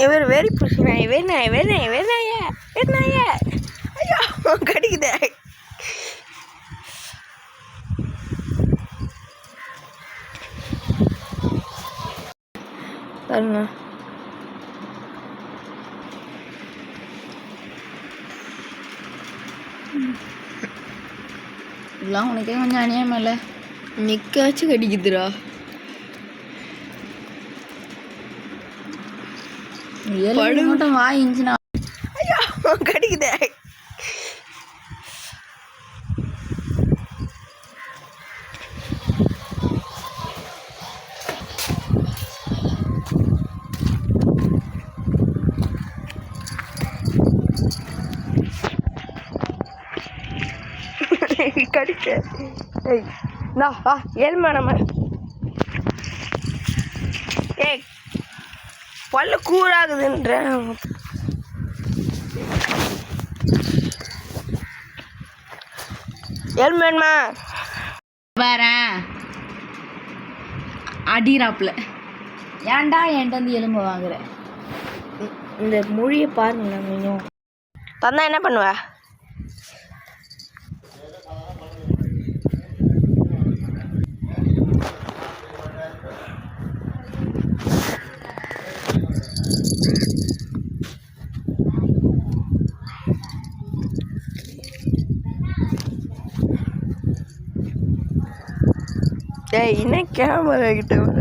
இவர் very push நாய் நாய ஐயோ கடிக்குதே. பாருங்க இதெல்லாம் உனக்கே கொஞ்சம் அநியாயம் இல்லை. நிக்காச்சும் கடிக்குதுடா. மட்டும் வாங்கிச்சுனா ஐயோ கடிக்குதே. கடிக்க வா ஏழ்மா நம்ம ஏய் பல்லு கூறாகுதுன்ற ஏழ்மேன்மா வரேன் அடிராப்புல. ஏன்டா என்கிட்ட வந்து எலும்பு வாங்குற? இந்த மொழியை பாருங்க. நீயும் தந்தா என்ன பண்ணுவ? ஏய் என்ன கேமரா கிட்ட வர?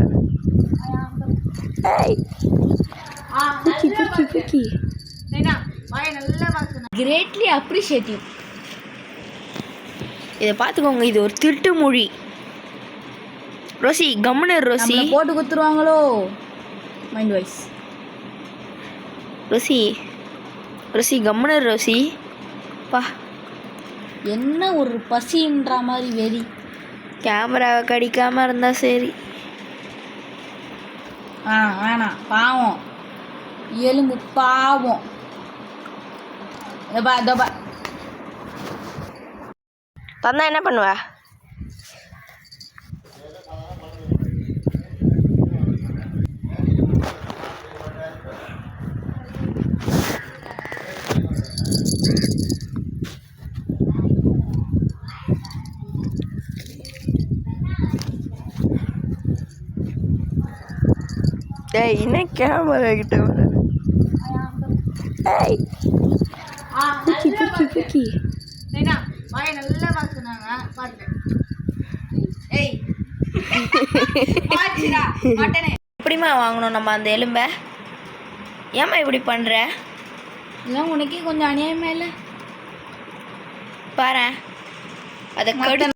ஏய் புக்கி கிரேட்லி அப்ரிஷியேட்டிவ். இதை பார்த்துக்கோங்க, இது ஒரு திருட்டு மொழி. ரோசி கம்முன்னு ரோசி போட்டு குத்துருவாங்களோ மைண்ட் வைஸ். ரோசி கம்முன்னு ரோசி பா. என்ன ஒரு பசின்ற மாதிரி வெறி. கேமராவை கடிக்காம இருந்தா சரி. வேணாம் பாவம் எலும்பு பாவம். தந்தா என்ன பண்ணுவ? ஏய் என்ன கேமரா கிட்ட வர? ஏய் புக்கி எப்படிமா வாங்கணும் நம்ம அந்த எலும்பை? ஏம்மா இப்படி பண்ற? இதெல்லாம் உனக்கே கொஞ்சம் அநியாயமா இல்லை? பாரு அதை கடு